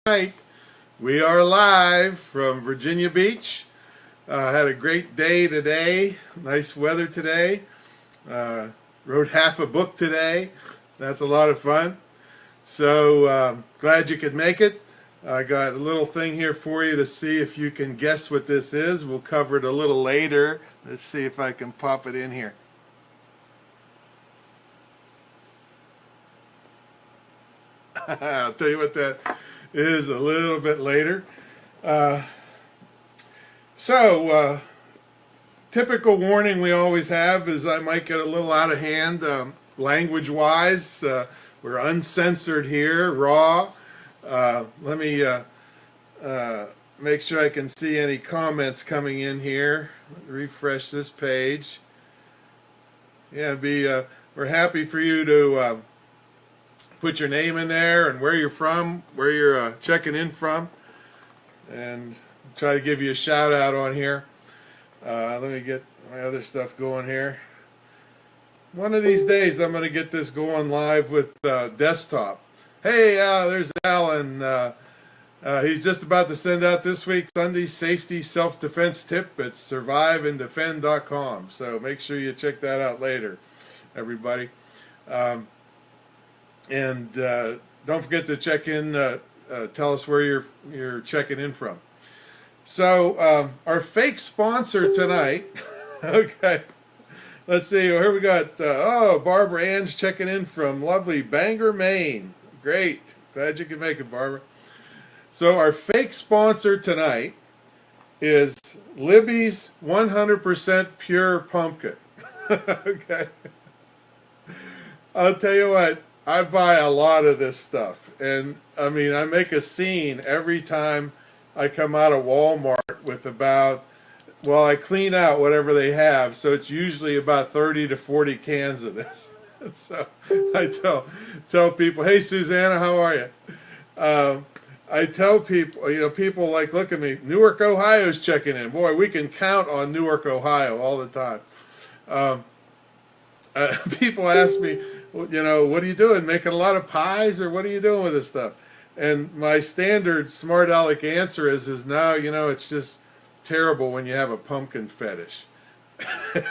Tonight we are live from Virginia Beach. Had a great day today. Nice weather today. Wrote half a book today. That's a lot of fun. So glad you could make it. I got a little thing here for you to see if you can guess what this is. We'll cover it a little later. Let's see if I can pop it in here. I'll tell you what that is a little bit later. Typical warning we always have is I might get a little out of hand language-wise. We're uncensored here, raw. Let me make sure I can see any comments coming in here. Refresh this page. Yeah, we're happy for you to put your name in there and where you're from, where you're checking in from, and try to give you a shout out on here. Let me get my other stuff going here. One of these days I'm going to get this going live with desktop. Hey, there's Alan. He's just about to send out this week's Sunday Safety Self-Defense Tip at surviveanddefend.com. So make sure you check that out later, everybody. And don't forget to check in, tell us where you're checking in from. So our fake sponsor tonight, okay, let's see, here we got, Barbara Ann's checking in from lovely Bangor, Maine. Great, glad you could make it, Barbara. So our fake sponsor tonight is Libby's 100% Pure Pumpkin. Okay, I'll tell you what, I buy a lot of this stuff, and I mean, I make a scene every time I come out of Walmart with I clean out whatever they have, so it's usually about 30 to 40 cans of this. So I tell people, hey Susanna, how are you? I tell people, people like, look at me, Newark, Ohio's checking in. Boy, we can count on Newark, Ohio all the time. People ask me, what are you doing? Making a lot of pies, or what are you doing with this stuff? And my standard smart aleck answer is no, it's just terrible when you have a pumpkin fetish.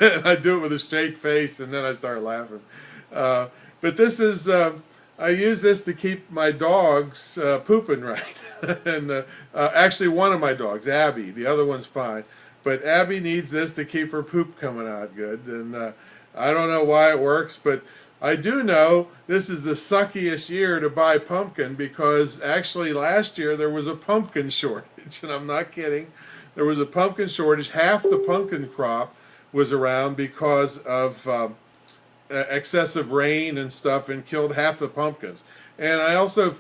And I do it with a straight face, and then I start laughing. But this is, I use this to keep my dogs pooping right. And actually one of my dogs, Abby, the other one's fine. But Abby needs this to keep her poop coming out good. And I don't know why it works, but I do know this is the suckiest year to buy pumpkin, because actually last year there was a pumpkin shortage, and I'm not kidding. There was a pumpkin shortage. Half the pumpkin crop was around because of excessive rain and stuff, and killed half the pumpkins. And I also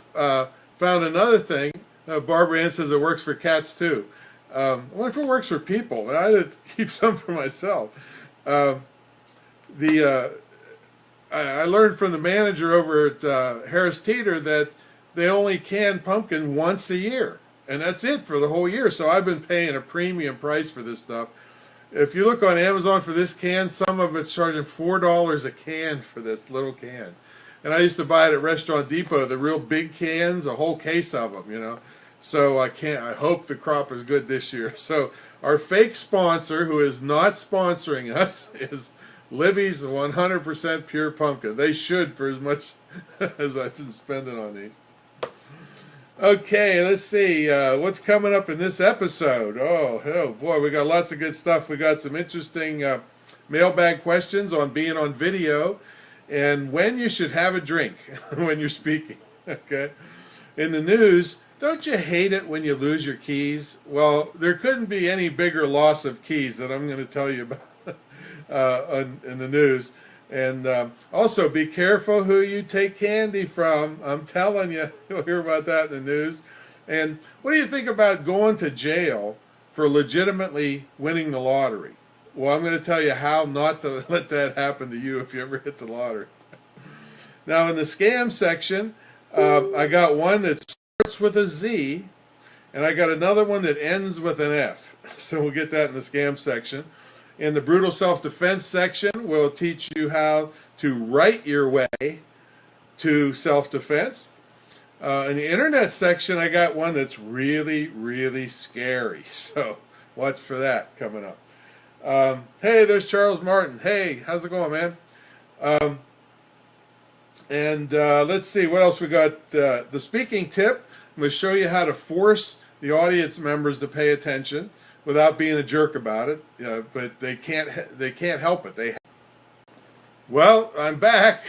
found another thing. Barbara Ann says it works for cats too. I wonder if it works for people. I had to keep some for myself. I learned from the manager over at Harris Teeter that they only can pumpkin once a year, and that's it for the whole year. So I've been paying a premium price for this stuff. If you look on Amazon for this can, some of it's charging $4 a can for this little can. And I used to buy it at Restaurant Depot, the real big cans, a whole case of them, So I hope the crop is good this year. So our fake sponsor, who is not sponsoring us, is Libby's 100% Pure Pumpkin. They should, for as much as I've been spending on these. Okay, let's see what's coming up in this episode. Oh boy, we got lots of good stuff. We got some interesting mailbag questions on being on video, and when you should have a drink when you're speaking. Okay, in the news, don't you hate it when you lose your keys? Well, there couldn't be any bigger loss of keys that I'm going to tell you about in the news. And also be careful who you take candy from. I'm telling you, you'll hear about that in the news. And what do you think about going to jail for legitimately winning the lottery? Well, I'm going to tell you how not to let that happen to you if you ever hit the lottery. Now in the scam section, I got one that starts with a Z, and I got another one that ends with an F. So we'll get that in the scam section. In the brutal self-defense section, we'll teach you how to write your way to self-defense. In the internet section, I got one that's really, really scary. So watch for that coming up. Hey, there's Charles Martin. Hey, how's it going, man? Let's see, what else we got? The speaking tip. I'm going to show you how to force the audience members to pay attention without being a jerk about it. But they can't help it. Well, I'm back.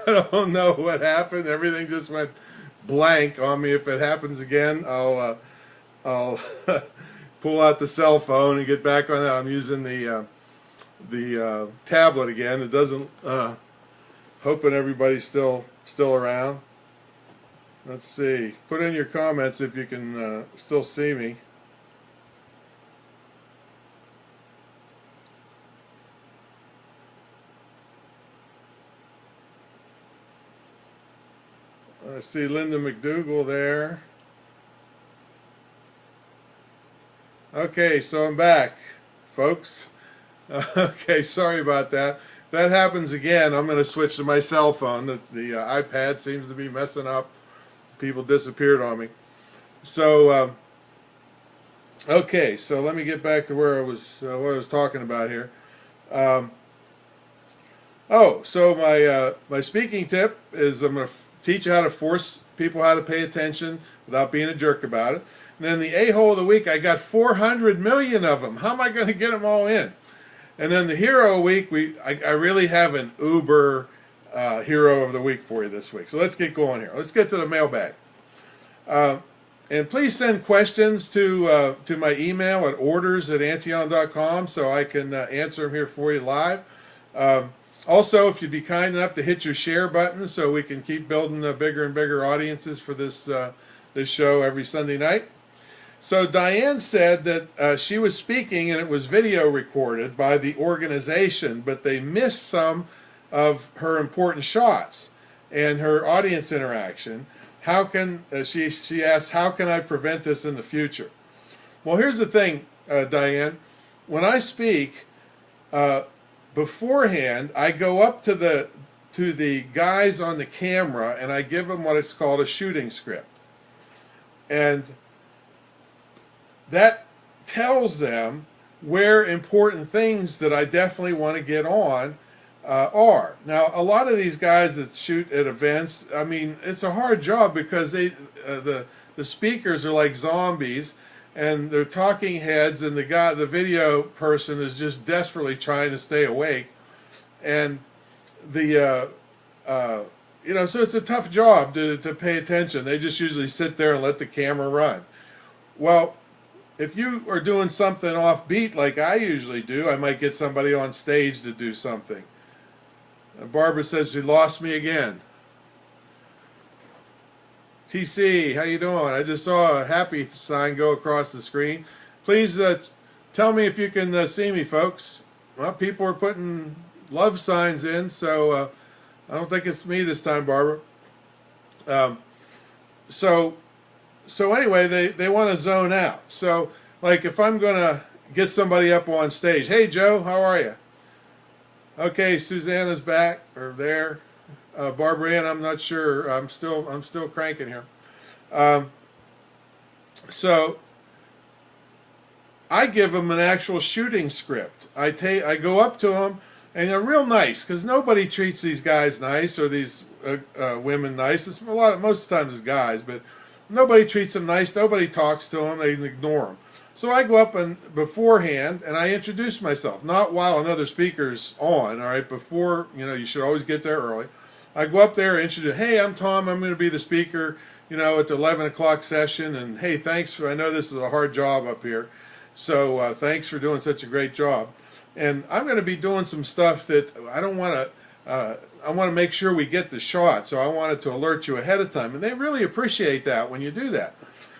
I don't know what happened. Everything just went blank on me. If it happens again, I'll pull out the cell phone and get back on it. I'm using the tablet again. It doesn't. Hoping everybody's still around. Let's see. Put in your comments if you can still see me. I see Linda McDougall there. Okay, so I'm back, folks. Okay, sorry about that. If that happens again, I'm going to switch to my cell phone. The iPad seems to be messing up. People disappeared on me. So, okay, so let me get back to where I was, what I was talking about here. So my speaking tip is I'm going to teach you how to force people how to pay attention without being a jerk about it. And then the a-hole of the week, I got 400 million of them. How am I going to get them all in? And then the hero of the week, I really have an uber hero of the week for you this week. So let's get going here. Let's get to the mailbag. And please send questions to my email at orders@antion.com so I can answer them here for you live. Also, if you'd be kind enough to hit your share button so we can keep building bigger and bigger audiences for this show every Sunday night. So Diane said that she was speaking and it was video recorded by the organization, but they missed some of her important shots and her audience interaction. How can she asked, how can I prevent this in the future? Well, here's the thing, Diane. When I speak, beforehand, I go up to the guys on the camera and I give them what is called a shooting script. And that tells them where important things that I definitely want to get on are. Now, a lot of these guys that shoot at events, I mean, it's a hard job because the speakers are like zombies. And they're talking heads, and the video person is just desperately trying to stay awake, and so it's a tough job to pay attention. They just usually sit there and let the camera run. Well, if you are doing something offbeat like I usually do, I might get somebody on stage to do something. Barbara says she lost me again. TC, how you doing? I just saw a happy sign go across the screen. Please tell me if you can see me, folks. Well, people are putting love signs in, so I don't think it's me this time, Barbara. So anyway, they want to zone out. So, like, if I'm going to get somebody up on stage, hey, Joe, how are you? Okay, Susanna's back, or there. Barbara Ann, I'm not sure. I'm still cranking here. So I give them an actual shooting script. I go up to them, and they're real nice because nobody treats these guys nice or these women nice. It's most of the times it's guys, but nobody treats them nice. Nobody talks to them. They ignore them. So I go up and beforehand, and I introduce myself, not while another speaker's on. All right, before, you should always get there early. I go up there and introduce, hey, I'm Tom, I'm going to be the speaker, at the 11 o'clock session, and hey, thanks I know this is a hard job up here, so thanks for doing such a great job. And I'm going to be doing some stuff that I want to make sure we get the shot, so I wanted to alert you ahead of time, and they really appreciate that when you do that.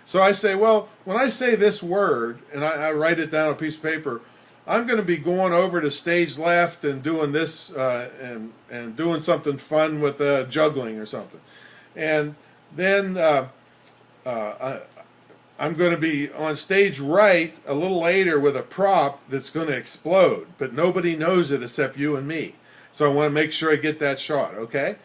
So I say, well, when I say this word, and I write it down on a piece of paper, I'm going to be going over to stage left and doing this and doing something fun with juggling or something. And then I'm going to be on stage right a little later with a prop that's going to explode, but nobody knows it except you and me. So I want to make sure I get that shot, okay?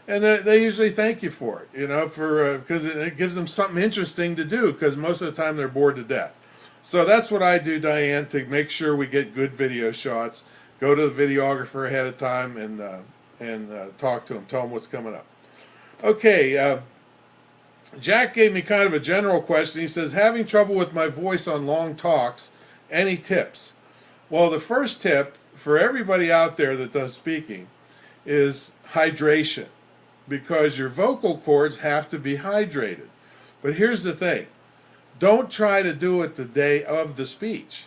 and they usually thank you for it, you know, for because it gives them something interesting to do, because most of the time they're bored to death. So that's what I do, Diane, to make sure we get good video shots. Go to the videographer ahead of time and talk to him, tell him what's coming up. Okay, Jack gave me kind of a general question. He says, having trouble with my voice on long talks, any tips? Well, the first tip for everybody out there that does speaking is hydration, because your vocal cords have to be hydrated. But here's the thing. Don't try to do it the day of the speech.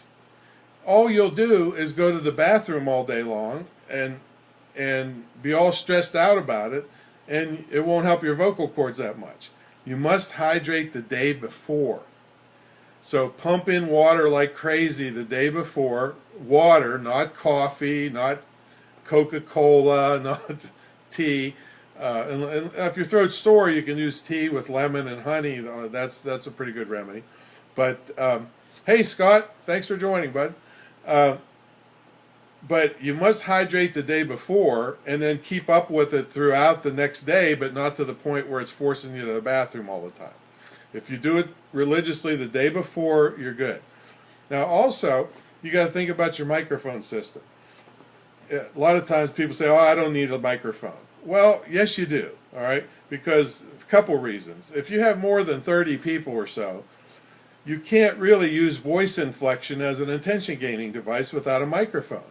All you'll do is go to the bathroom all day long and be all stressed out about it, and it won't help your vocal cords that much. You must hydrate the day before. So pump in water like crazy the day before. Water, not coffee, not Coca-Cola, not tea. And if your throat's sore, you can use tea with lemon and honey. That's a pretty good remedy. But hey, Scott, thanks for joining, bud. But you must hydrate the day before, and then keep up with it throughout the next day, but not to the point where it's forcing you to the bathroom all the time. If you do it religiously the day before, you're good. Now, also, you got to think about your microphone system. A lot of times people say, oh, I don't need a microphone. Well, yes, you do, all right? Because a couple reasons. If you have more than 30 people or so, you can't really use voice inflection as an attention-gaining device without a microphone.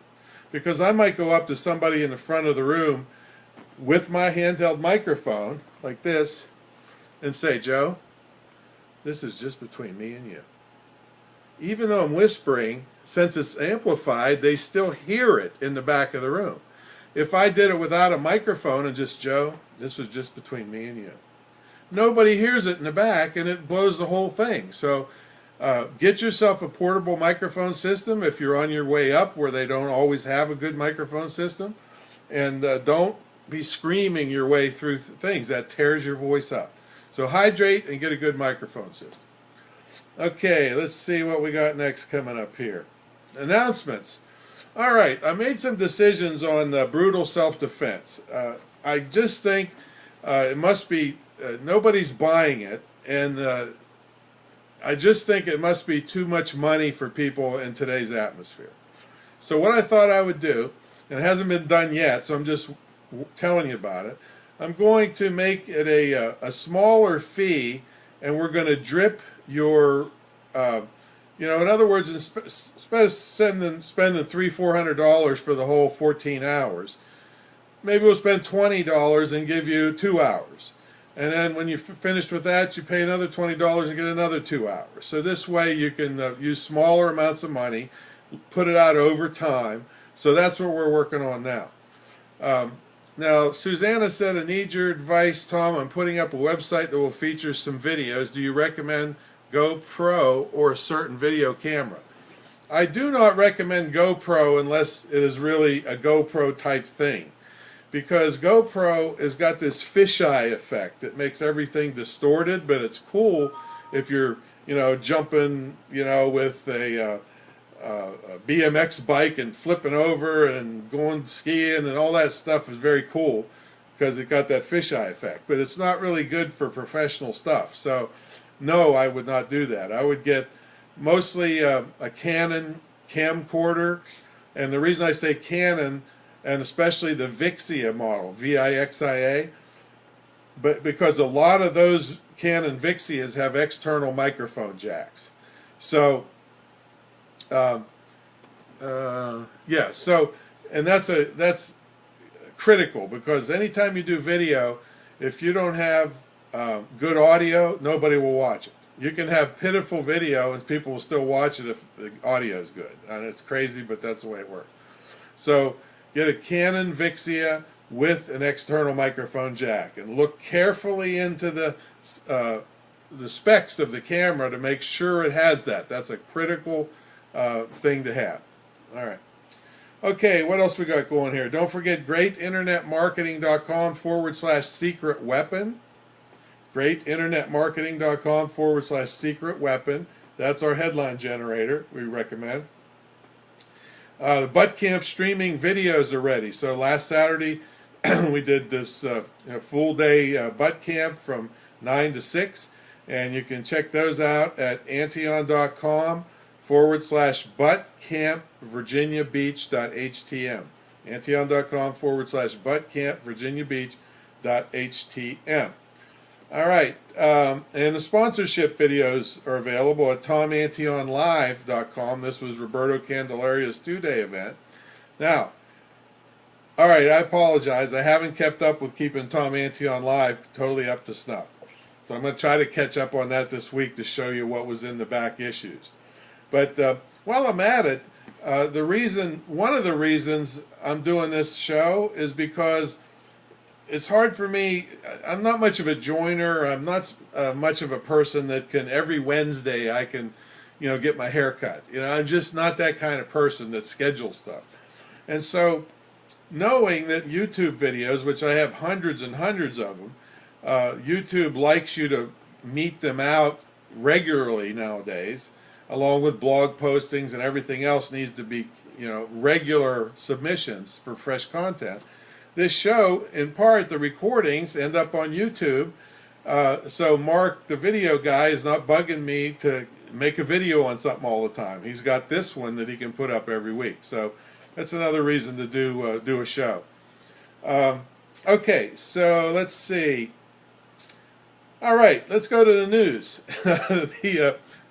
Because I might go up to somebody in the front of the room with my handheld microphone, like this, and say, Joe, this is just between me and you. Even though I'm whispering, since it's amplified, they still hear it in the back of the room. If I did it without a microphone and just, Joe, this was just between me and you, nobody hears it in the back, and it blows the whole thing. So get yourself a portable microphone system if you're on your way up where they don't always have a good microphone system. And don't be screaming your way through things. That tears your voice up. So hydrate and get a good microphone system. Okay, let's see what we got next coming up here. Announcements. All right, I made some decisions on brutal self-defense. I just think it must be, nobody's buying it, and I just think it must be too much money for people in today's atmosphere. So what I thought I would do, and it hasn't been done yet, so I'm just telling you about it, I'm going to make it a smaller fee, and we're going to drip your, you know, in other words, instead of spending $300-400 for the whole 14 hours, maybe we'll spend $20 and give you 2 hours. And then when you're finished with that, you pay another $20 and get another 2 hours. So this way you can use smaller amounts of money, put it out over time. So that's what we're working on now. Now, Susanna said, I need your advice, Tom. I'm putting up a website that will feature some videos. Do you recommend GoPro or a certain video camera? I do not recommend GoPro unless it is really a GoPro type thing, because GoPro has got this fisheye effect. It makes everything distorted, but it's cool if you're, you know, jumping, you know, with a BMX bike and flipping over and going skiing, and all that stuff is very cool because it got that fisheye effect. But it's not really good for professional stuff. So no, I would not do that. I would get mostly a Canon camcorder, and the reason I say Canon, and especially the Vixia model, V-I-X-I-A, but because a lot of those Canon Vixias have external microphone jacks. So yeah, so, and that's critical, because anytime you do video, if you don't have good audio, nobody will watch it. You can have pitiful video and people will still watch it if the audio is good. And it's crazy, but that's the way it works. So get a Canon Vixia with an external microphone jack, and look carefully into the specs of the camera to make sure it has that. That's a critical thing to have. All right. Okay, what else we got going here? Don't forget greatinternetmarketing.com/secret weapon. Greatinternetmarketing.com/secret weapon. That's our headline generator we recommend. The Butt Camp streaming videos are ready. So last Saturday we did this full day butt camp from 9 to 6, and you can check those out at antion.com/buttcampvirginiabeach.htm. antion.com/buttcampvirginiabeach.htm. All right, and the sponsorship videos are available at tomantionlive.com. This was Roberto Candelaria's 2-day event. Now, all right, I apologize. I haven't kept up with keeping Tom Antion Live totally up to snuff. So I'm going to try to catch up on that this week to show you what was in the back issues. But while I'm at it, one of the reasons I'm doing this show is because it's hard for me. I'm not much of a joiner. I'm not much of a person that can every Wednesday I can, get my hair cut. I'm just not that kind of person that schedules stuff. And so, knowing that YouTube videos, which I have hundreds and hundreds of them, YouTube likes you to meet them out regularly nowadays, along with blog postings and everything else needs to be, regular submissions for fresh content. This show, in part, the recordings end up on YouTube, so Mark, the video guy, is not bugging me to make a video on something all the time. He's got this one that he can put up every week. So that's another reason to do a show. Okay, so let's see. All right, let's go to the news.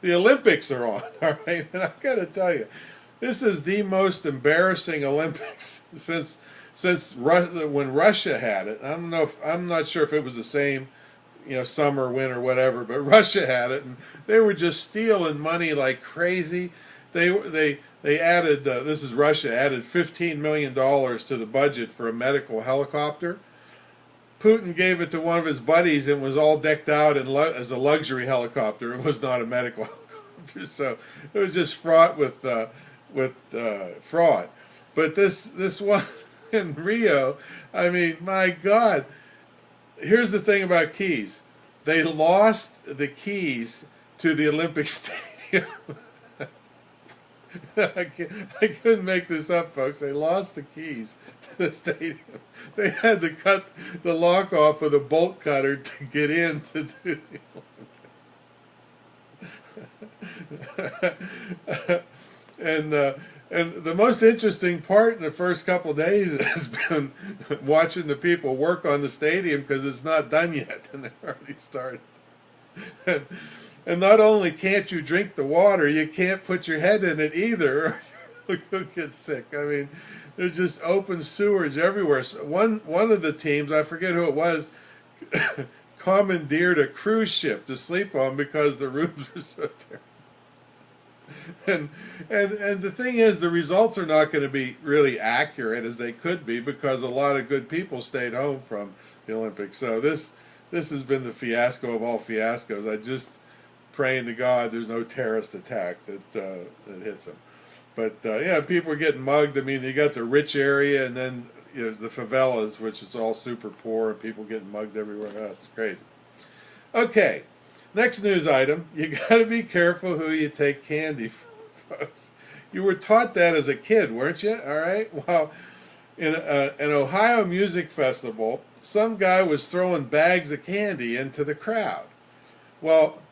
The Olympics are on. All right, and I've got to tell you, this is the most embarrassing Olympics since when Russia had it. I'm not sure if it was the same, summer, winter, whatever, but Russia had it, and they were just stealing money like crazy. They added, this is Russia, added $15 million to the budget for a medical helicopter. Putin gave it to one of his buddies and was all decked out as a luxury helicopter. It was not a medical helicopter, so it was just fraught with fraud. But this one in Rio, I mean, my God. Here's the thing about keys. They lost the keys to the Olympic Stadium. I couldn't make this up, folks. They lost the keys to the stadium. They had to cut the lock off with a bolt cutter to get in to do the Olympics. And the most interesting part in the first couple of days has been watching the people work on the stadium because it's not done yet, and they've already started. And not only can't you drink the water, you can't put your head in it either, or you'll get sick. I mean, there's just open sewers everywhere. So one of the teams, I forget who it was, commandeered a cruise ship to sleep on because the rooms were so terrible. And the thing is, the results are not going to be really accurate as they could be because a lot of good people stayed home from the Olympics. So this has been the fiasco of all fiascos. I just praying to God there's no terrorist attack that hits them. But yeah, people are getting mugged. I mean, you got the rich area and then the favelas, which is all super poor, and people getting mugged everywhere. Oh, it's crazy. Okay. Next news item, you got to be careful who you take candy from, folks. You were taught that as a kid, weren't you? All right? Well, in an Ohio music festival, some guy was throwing bags of candy into the crowd. Well,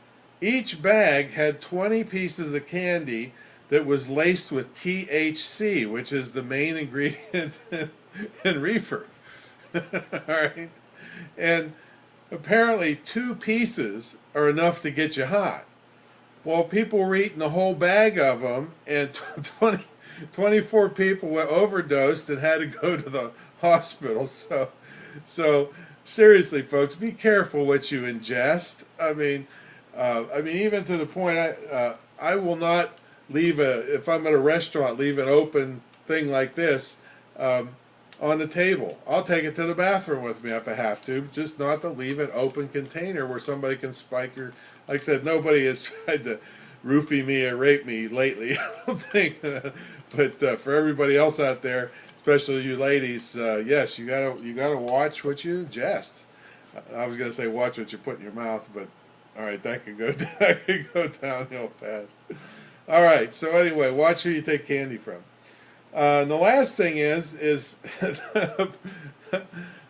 each bag had 20 pieces of candy that was laced with THC, which is the main ingredient in reefer. All right? And apparently 2 pieces are enough to get you hot. Well, people were eating the whole bag of them, and 24 people were overdosed and had to go to the hospital. So seriously, folks, be careful what you ingest. I mean, even to the point, I will not leave if I'm at a restaurant, leave an open thing like this on the table. I'll take it to the bathroom with me if I have to, just not to leave an open container where somebody can spike your. Like I said, nobody has tried to roofie me or rape me lately, I don't think. But for everybody else out there, especially you ladies, yes, you gotta watch what you ingest. I was gonna say watch what you put in your mouth, but all right, that could go downhill fast. All right, so anyway, watch who you take candy from. And the last thing is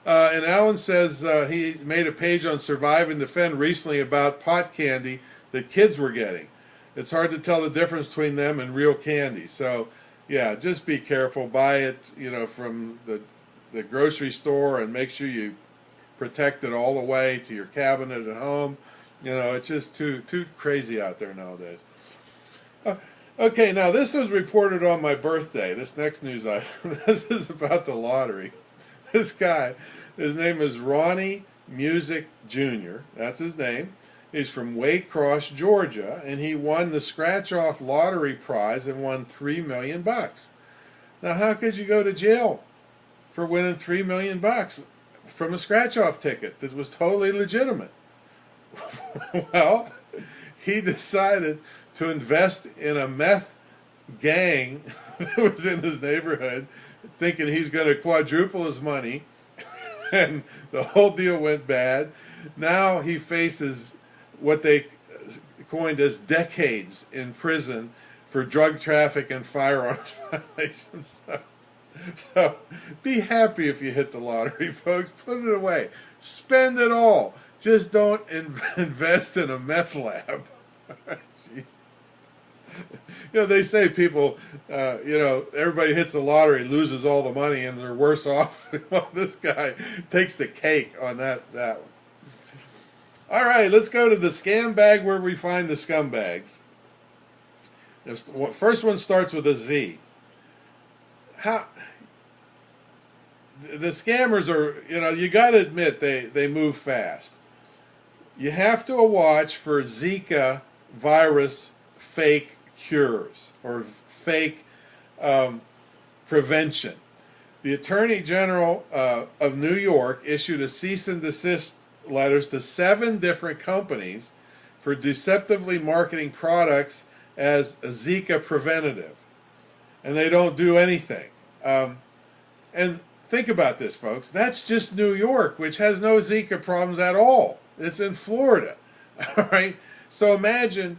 and Alan says he made a page on Survive and Defend recently about pot candy that kids were getting. It's hard to tell the difference between them and real candy. So, yeah, just be careful. Buy it, from the grocery store, and make sure you protect it all the way to your cabinet at home. It's just too crazy out there nowadays. Okay, now this was reported on my birthday. This next news item. This is about the lottery. This guy, his name is Ronnie Music Jr. That's his name. He's from Waycross, Georgia, and he won the scratch-off lottery prize and won $3 million. Now, how could you go to jail for winning $3 million from a scratch-off ticket that was totally legitimate? Well, he decided to invest in a meth gang that was in his neighborhood, thinking he's going to quadruple his money, and the whole deal went bad. Now he faces what they coined as decades in prison for drug traffic and firearms violations. So be happy if you hit the lottery, folks. Put it away. Spend it all. Just don't invest in a meth lab. Jeez. They say people, everybody hits the lottery, loses all the money, and they're worse off. Well, this guy takes the cake on that one. All right, let's go to the scam bag, where we find the scumbags. First one starts with a Z. The scammers are, you got to admit, they move fast. You have to watch for Zika virus fake cures or fake prevention. The Attorney General of New York issued a cease and desist letters to 7 different companies for deceptively marketing products as a Zika preventative. And they don't do anything. And think about this, folks. That's just New York, which has no Zika problems at all. It's in Florida. All right? So imagine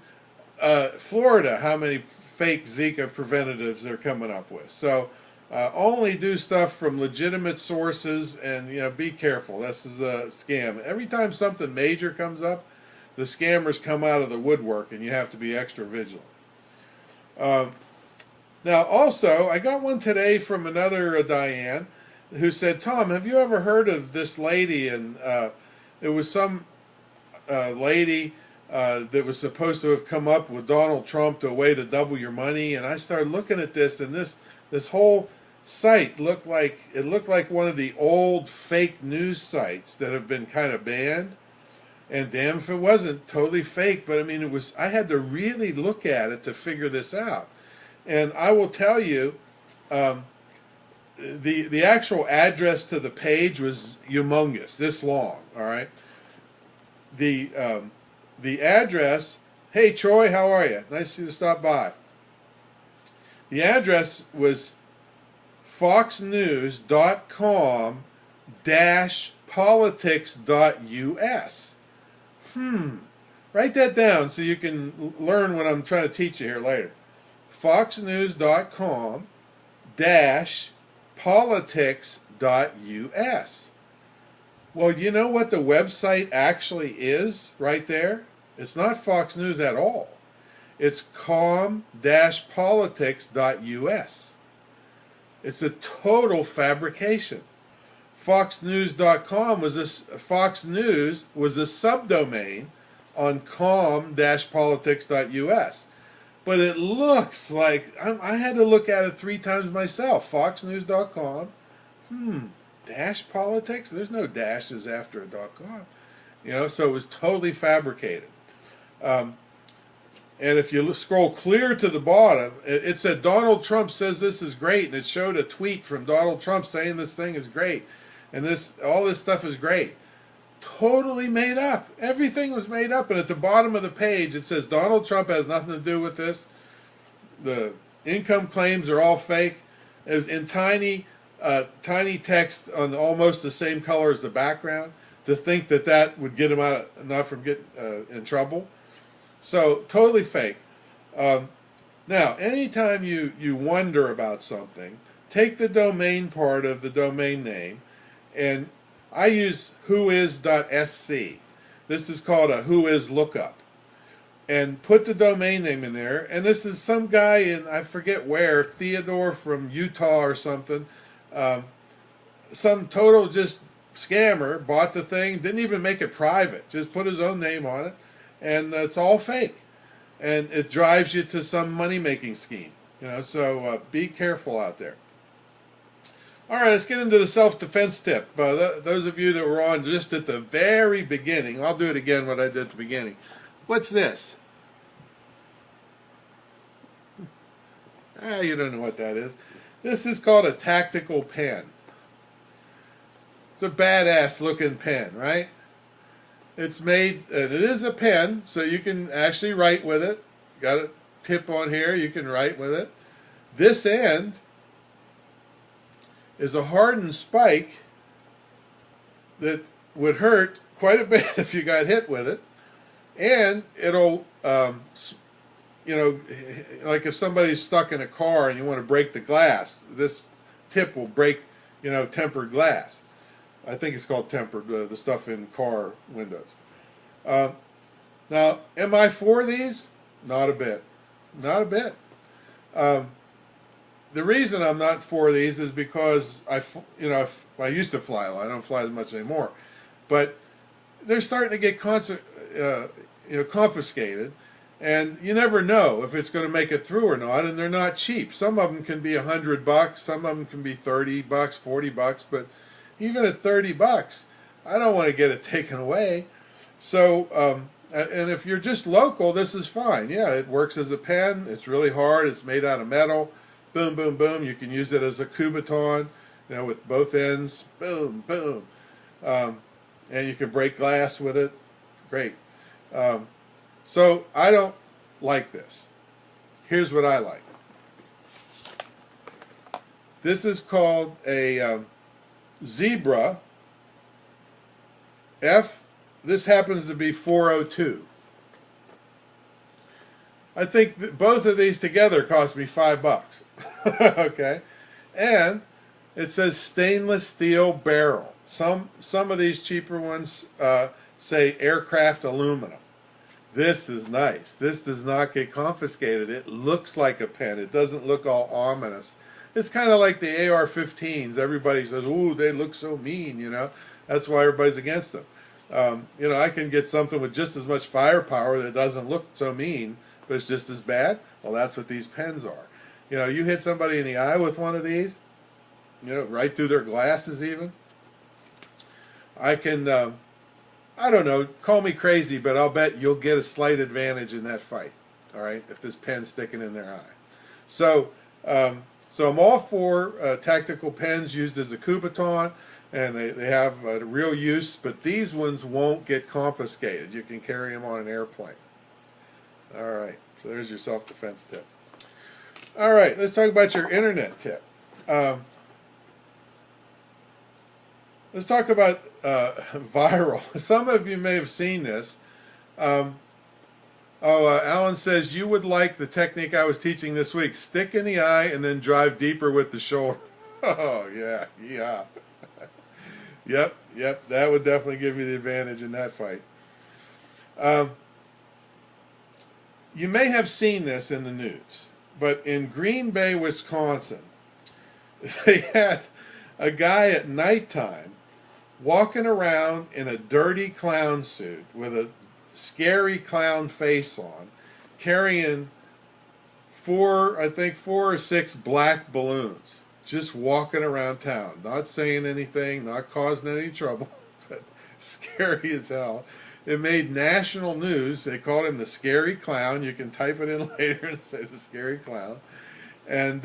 Florida, how many fake Zika preventatives they're coming up with. So only do stuff from legitimate sources, and be careful. This is a scam. Every time something major comes up, the scammers come out of the woodwork, and you have to be extra vigilant. Now, also, I got one today from another Diane, who said, "Tom, have you ever heard of this lady?" And it was some lady that was supposed to have come up with Donald Trump to a way to double your money. And I started looking at this, and this whole site looked like one of the old fake news sites that have been kind of banned. And damn if it wasn't totally fake, but I mean, I had to really look at it to figure this out. And I will tell you, the actual address to the page was humongous, this long. All right, the address. Hey Troy, how are you? Nice of you to stop by. The address was foxnews.com-politics.us. Write that down so you can learn what I'm trying to teach you here later. foxnews.com-politics.us. Well, you know what the website actually is right there? It's not Fox News at all. It's com-politics.us. It's a total fabrication. Foxnews.com Fox News was a subdomain on com-politics.us. But it looks like, I had to look at it 3 times myself. Foxnews.com, dash politics? There's no dashes after a .com. So it was totally fabricated. And if you scroll clear to the bottom, it said Donald Trump says this is great, and it showed a tweet from Donald Trump saying this thing is great, and all this stuff is great. Totally made up. Everything was made up, and at the bottom of the page it says Donald Trump has nothing to do with this. The income claims are all fake. It's in tiny text on almost the same color as the background, to think that would get him not from getting in trouble. So totally fake. Now, anytime you wonder about something, take the domain part of the domain name, and I use whois.sc. This is called a whois lookup. And put the domain name in there, and this is some guy in, I forget where, Theodore from Utah or something. Some total just scammer bought the thing, didn't even make it private, just put his own name on it, and it's all fake. And it drives you to some money-making scheme. So be careful out there. All right, let's get into the self-defense tip. Those of you that were on just at the very beginning, I'll do it again what I did at the beginning. What's this? You don't know what that is. This is called a tactical pen. It's a badass looking pen, right? It's made, and it is a pen, so you can actually write with it. Got a tip on here, you can write with it. This end is a hardened spike that would hurt quite a bit if you got hit with it. And it'll, like if somebody's stuck in a car and you want to break the glass, this tip will break, tempered glass. I think it's called tempered, the stuff in car windows. Now, am I for these? Not a bit. Not a bit. The reason I'm not for these is because I used to fly a lot. I don't fly as much anymore. But they're starting to get confiscated, and you never know if it's going to make it through or not, and they're not cheap. Some of them can be $100, some of them can be $30, $40, but even at $30, I don't want to get it taken away. So, and if you're just local, this is fine. Yeah, it works as a pen. It's really hard. It's made out of metal. Boom, boom, boom. You can use it as a Kubaton, with both ends. Boom, boom. And you can break glass with it. Great. So I don't like this. Here's what I like. This is called a Zebra F. This happens to be 402. I think that both of these together cost me $5. Okay, and it says stainless steel barrel. Some of these cheaper ones say aircraft aluminum. This is nice. This does not get confiscated. It looks like a pen. It doesn't look all ominous. It's kind of like the AR-15s. Everybody says, "Ooh, they look so mean," That's why everybody's against them. I can get something with just as much firepower that doesn't look so mean, but it's just as bad. Well, that's what these pens are. You hit somebody in the eye with one of these, right through their glasses even. I can, I don't know, call me crazy, but I'll bet you'll get a slight advantage in that fight, all right, if this pen's sticking in their eye. So, so I'm all for tactical pens used as a Kubaton, and they have a real use, but these ones won't get confiscated. You can carry them on an airplane. All right, so there's your self-defense tip. All right, let's talk about your internet tip. Let's talk about viral. Some of you may have seen this. Alan says, you would like the technique I was teaching this week. Stick in the eye and then drive deeper with the shoulder. Oh, yeah. Yep, that would definitely give you the advantage in that fight. You may have seen this in the news, but in Green Bay, Wisconsin, they had a guy at nighttime walking around in a dirty clown suit with a scary clown face on, carrying four or six black balloons, just walking around town, not saying anything, not causing any trouble, but scary as hell. It made national news. They called him the Scary Clown. You can type it in later and say the Scary Clown. And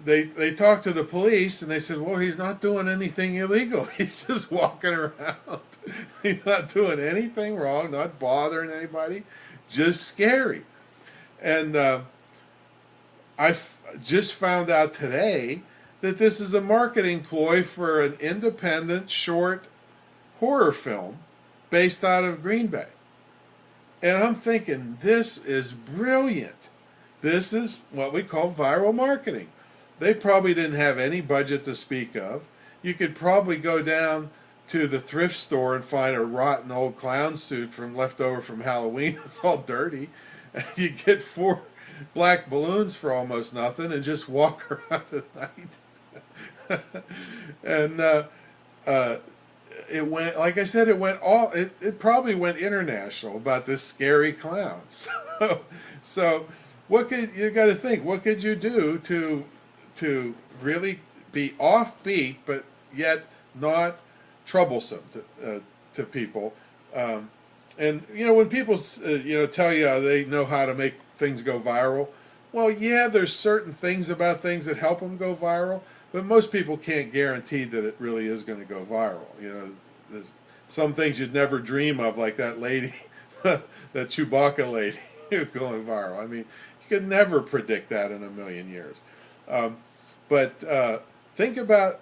they talked to the police, and they said, well, he's not doing anything illegal. He's just walking around. He's not doing anything wrong, not bothering anybody, just scary. And I just found out today that this is a marketing ploy for an independent short horror film based out of Green Bay. And I'm thinking, this is brilliant. This is what we call viral marketing. They probably didn't have any budget to speak of. You could probably go down to the thrift store and find a rotten old clown suit from leftover from Halloween. It's all dirty. You get 4 black balloons for almost nothing and just walk around at night. And it went, like I said, it probably went international about this scary clown. So what could you got to think? What could you do to really be offbeat but yet not troublesome to people? And when people tell you they know how to make things go viral, well, yeah, there's certain things about things that help them go viral, but most people can't guarantee that it really is going to go viral. There's some things you'd never dream of, like that lady, that Chewbacca lady, going viral. I mean, you could never predict that in a million years. But think about,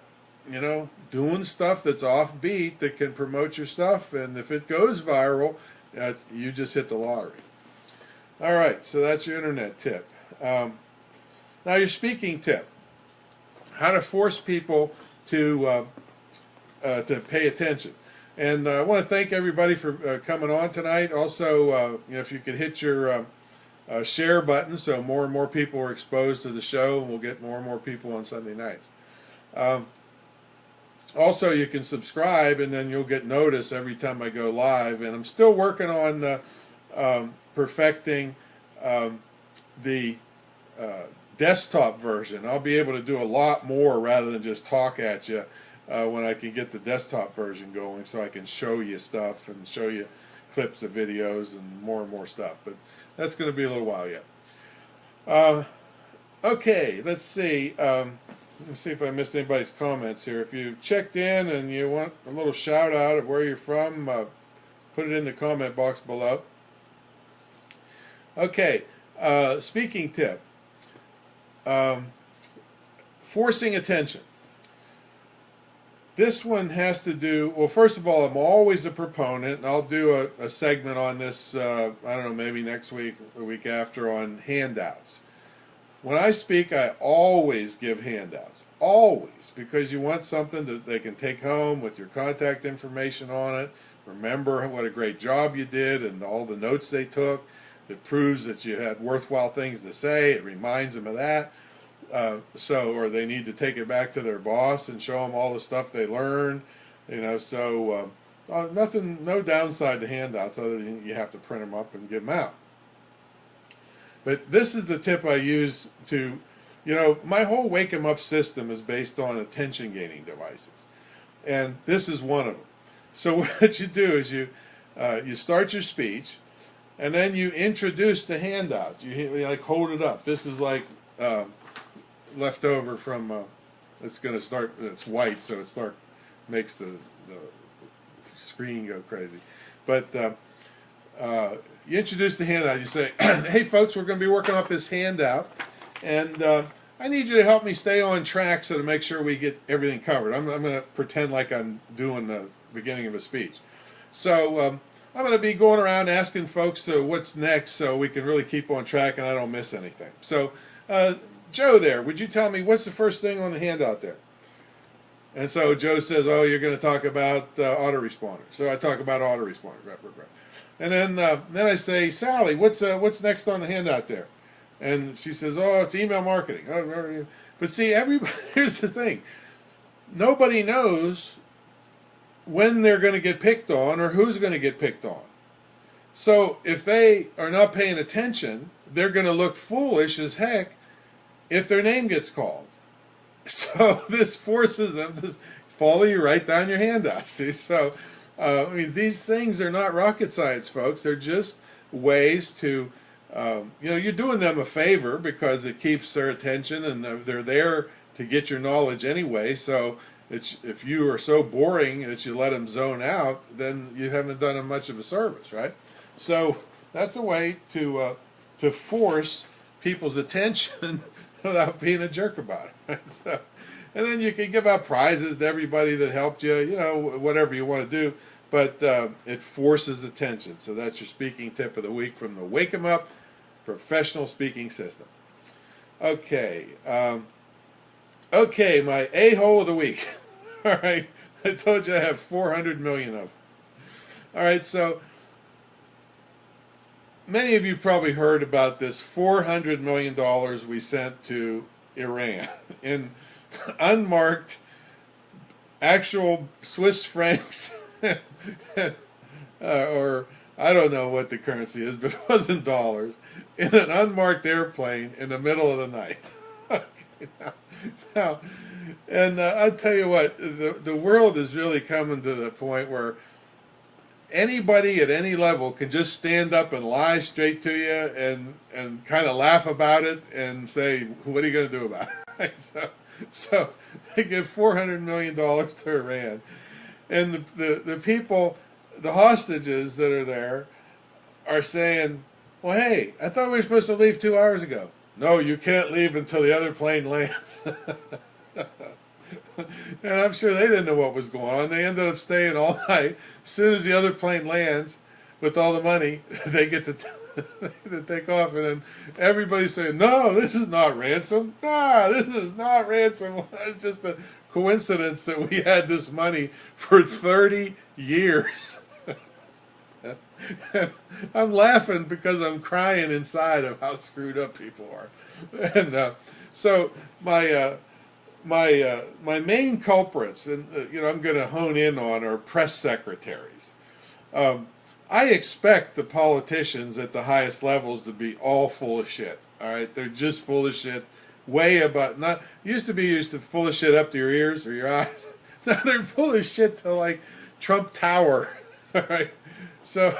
doing stuff that's offbeat that can promote your stuff, and if it goes viral, you just hit the lottery. All right, so that's your internet tip. Now your speaking tip: how to force people to pay attention. And I want to thank everybody for coming on tonight. Also, if you could hit your share button so more and more people are exposed to the show, and we'll get more and more people on Sunday nights. Also, you can subscribe, and then you'll get notice every time I go live. And I'm still working on perfecting the desktop version. I'll be able to do a lot more rather than just talk at you when I can get the desktop version going, so I can show you stuff and show you clips of videos and more stuff. But that's going to be a little while yet. Okay, let's see. Let's see if I missed anybody's comments here. If you checked in and you want a little shout out of where you're from, put it in the comment box below. Okay, speaking tip. Forcing attention. This one has to do, well, first of all, I'm always a proponent, and I'll do a segment on this, I don't know, maybe next week or week after, on handouts. When I speak, I always give handouts. Always. Because you want something that they can take home with your contact information on it. Remember what a great job you did and all the notes they took. It proves that you had worthwhile things to say. It reminds them of that. Or they need to take it back to their boss and show them all the stuff they learned. Nothing, no downside to handouts other than you have to print them up and give them out. But this is the tip I use to, my whole wake 'em up system is based on attention gaining devices. And this is one of them. So what you do is you start your speech, and then you introduce the handout. You like hold it up. This is like left over from, it's going to start, it's white, so it makes the screen go crazy. But you introduce the handout. You say, hey folks, we're going to be working off this handout, and I need you to help me stay on track so to make sure we get everything covered. I'm going to pretend like I'm doing the beginning of a speech. So I'm going to be going around asking folks what's next so we can really keep on track and I don't miss anything. So Joe there, would you tell me what's the first thing on the handout there? And so Joe says, oh, you're going to talk about autoresponders. So I talk about autoresponders. Right. And then I say, Sally, what's next on the handout there? And she says, oh, it's email marketing. But see, here's the thing. Nobody knows when they're going to get picked on or who's going to get picked on. So if they are not paying attention, they're going to look foolish as heck if their name gets called. So this forces them to follow you right down your handout. See, so these things are not rocket science, folks. They're just ways to, you're doing them a favor because it keeps their attention, and they're there to get your knowledge anyway. So if you are so boring that you let them zone out, then you haven't done them much of a service, right? So that's a way to force people's attention without being a jerk about it. Right? So, and then you can give out prizes to everybody that helped you, whatever you want to do, but it forces attention. So that's your speaking tip of the week from the Wake 'em Up professional speaking system. Okay. Okay, my a-hole of the week. All right. I told you I have 400 million of them. All right, so many of you probably heard about this $400 million we sent to Iran in unmarked actual Swiss francs, or I don't know what the currency is, but it wasn't dollars, in an unmarked airplane in the middle of the night. Okay, now, and I'll tell you what, the world is really coming to the point where anybody at any level can just stand up and lie straight to you and kind of laugh about it and say, what are you going to do about it? Right? So they give $400 million to Iran. And the people, the hostages that are there, are saying, well, hey, I thought we were supposed to leave 2 hours ago. No, you can't leave until the other plane lands. And I'm sure they didn't know what was going on. They ended up staying all night. As soon as the other plane lands with all the money, they get to take off. And then everybody's saying, no, this is not ransom. Nah, this is not ransom. It's just a coincidence that we had this money for 30 years. I'm laughing because I'm crying inside of how screwed up people are. And so my main culprits, and I'm going to hone in on, are press secretaries. I expect the politicians at the highest levels to be all full of shit. All right, they're just full of shit, way about not. Used to full of shit up to your ears or your eyes. Now they're full of shit to like Trump Tower. All right, so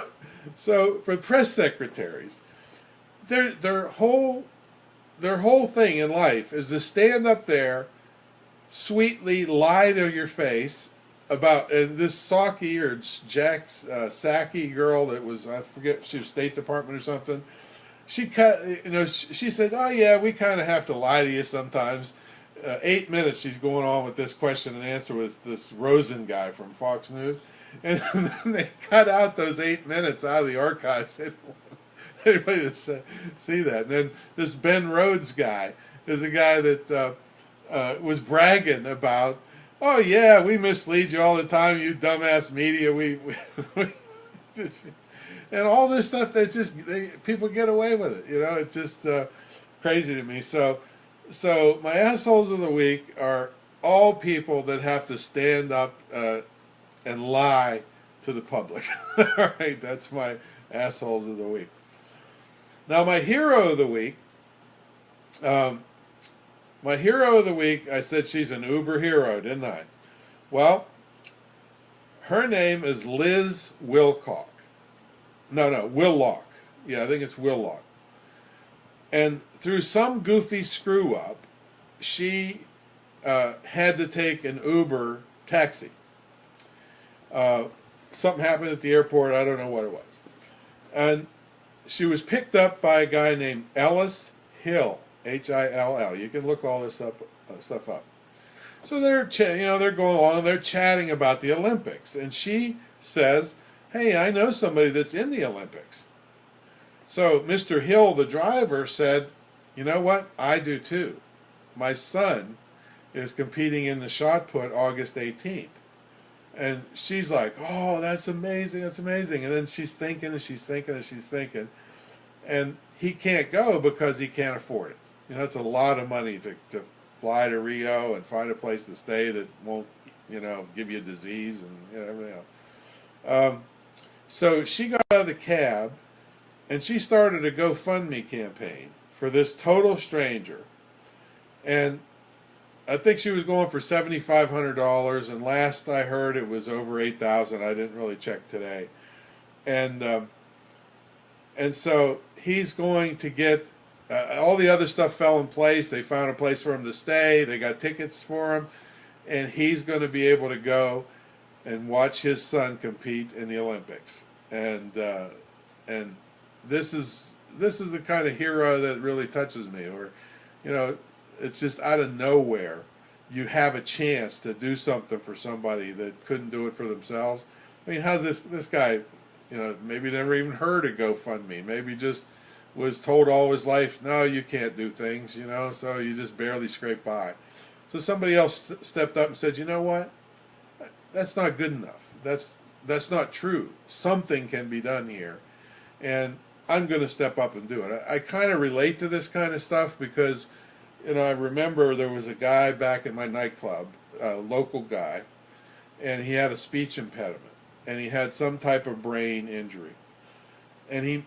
for press secretaries, their whole thing in life is to stand up there, sweetly lie to your face about this Psaki or Jack Psaki girl that was, I forget, she was State Department or something. She said, oh yeah, we kind of have to lie to you sometimes. 8 minutes she's going on with this question and answer with this Rosen guy from Fox News, and then they cut out those 8 minutes out of the archives. They didn't want anybody to see that. And then this Ben Rhodes guy is a guy that was bragging about, oh yeah, we mislead you all the time, you dumbass media. We and all this stuff that people get away with it. It's just crazy to me. So my assholes of the week are all people that have to stand up and lie to the public. All right, that's my assholes of the week. Now my hero of the week. My hero of the week, I said she's an uber hero, didn't I? Well, her name is Liz Wilcock. No, Willock. Yeah, I think it's Willock. And through some goofy screw-up, she had to take an Uber taxi. Something happened at the airport, I don't know what it was. And she was picked up by a guy named Ellis Hill. Hill. You can look all this stuff up. So they're going along, they're chatting about the Olympics, and she says, "Hey, I know somebody that's in the Olympics." So Mr. Hill, the driver, said, "You know what? I do too. My son is competing in the shot put August 18th." And she's like, "Oh, that's amazing, that's amazing." And then she's thinking, and he can't go because he can't afford it. It's a lot of money to fly to Rio and find a place to stay that won't, give you a disease and everything else. So she got out of the cab and she started a GoFundMe campaign for this total stranger. And I think she was going for $7,500, and last I heard it was over $8,000. I didn't really check today. And so he's going to get all the other stuff fell in place. They found a place for him to stay. They got tickets for him, and he's going to be able to go and watch his son compete in the Olympics. And this is the kind of hero that really touches me. Or, it's just out of nowhere you have a chance to do something for somebody that couldn't do it for themselves. I mean, how's this guy? Maybe never even heard of GoFundMe. Maybe just was told all his life, no, you can't do things, you know, so you just barely scrape by. So somebody else stepped up and said, you know what, that's not good enough. That's not true. Something can be done here, and I'm going to step up and do it. I kind of relate to this kind of stuff because, you know, I remember there was a guy back in my nightclub, a local guy, and he had a speech impediment, and he had some type of brain injury, and he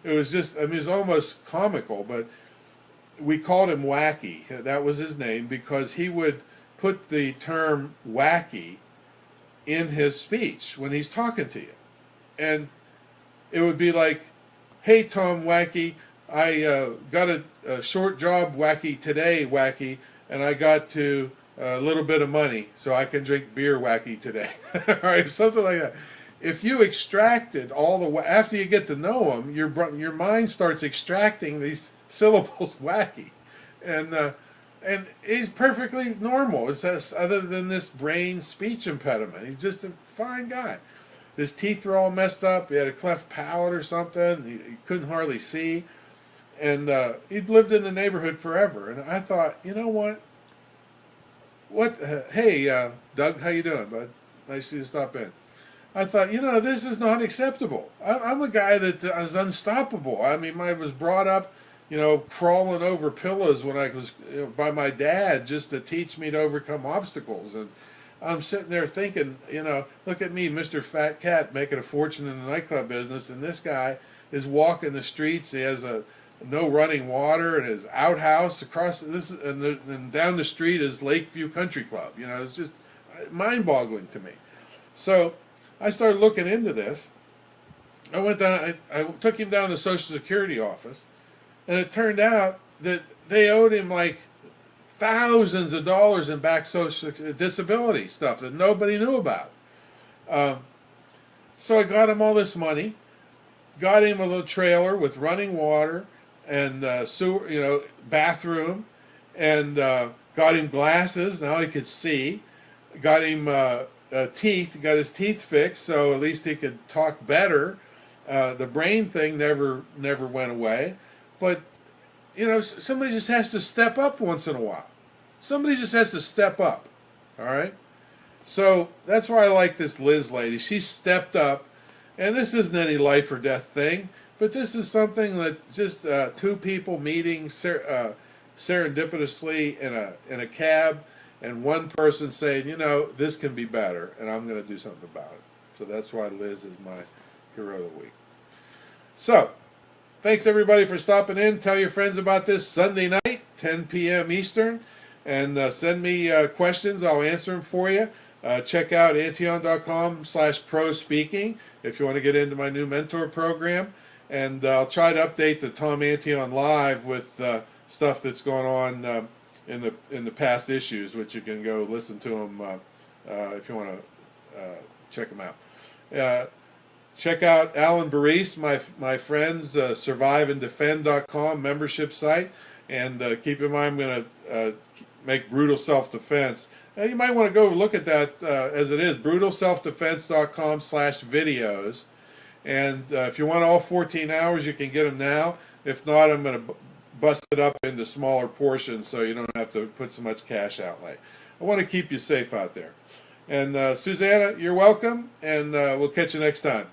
it was just, I mean, it was almost comical, but we called him Wacky. That was his name because he would put the term wacky in his speech when he's talking to you. And it would be like, hey, Tom Wacky, I got a short job, Wacky, today, Wacky, and I got to a little bit of money, so I can drink beer, Wacky, today. All right, something like that. If you extracted all the, after you get to know him, your mind starts extracting these syllables, Wacky, and he's perfectly normal. It's just, other than this brain speech impediment, he's just a fine guy. His teeth were all messed up. He had a cleft palate or something. He couldn't hardly see, and he'd lived in the neighborhood forever. And I thought, you know what? Hey, Doug, how you doing, bud? Nice of you to stop in. I thought, you know, this is not acceptable. I'm a guy that is unstoppable. I mean, I was brought up, you know, crawling over pillows when I was, you know, by my dad just to teach me to overcome obstacles. And I'm sitting there thinking, you know, look at me, Mr. Fat Cat, making a fortune in the nightclub business, and this guy is walking the streets. He has no running water, and his outhouse across this, and down the street is Lakeview Country Club. You know, it's just mind-boggling to me. So I started looking into this. I went down. I took him down to the Social Security office, and it turned out that they owed him like thousands of dollars in back social disability stuff that nobody knew about. So I got him all this money, got him a little trailer with running water and sewer, you know, bathroom, and got him glasses. Now he could see. Got him teeth. Got his teeth fixed, so at least he could talk better. The brain thing never went away, but you know, somebody just has to step up once in a while. Somebody just has to step up. All right. So that's why I like this Liz lady. She stepped up, and this isn't any life or death thing, but this is something that just two people meeting serendipitously in a cab, and one person saying, you know, this can be better, and I'm going to do something about it. So that's why Liz is my hero of the week. So thanks everybody for stopping in. Tell your friends about this Sunday night, 10 p.m. Eastern, and send me questions. I'll answer them for you. Check out Antion.com/pro speaking if you want to get into my new mentor program. And I'll try to update the Tom Antion Live with stuff that's going on in the past issues, which you can go listen to them if you want to check them out. Check out Alan Baris, my friend's surviveanddefend.com membership site, and keep in mind I'm going to make brutal self-defense. And you might want to go look at that as it is, brutalselfdefense.com/videos. And if you want all 14 hours, you can get them now. If not, I'm going to bust it up into smaller portions so you don't have to put so much cash outlay. I want to keep you safe out there. And Susanna, you're welcome, and we'll catch you next time.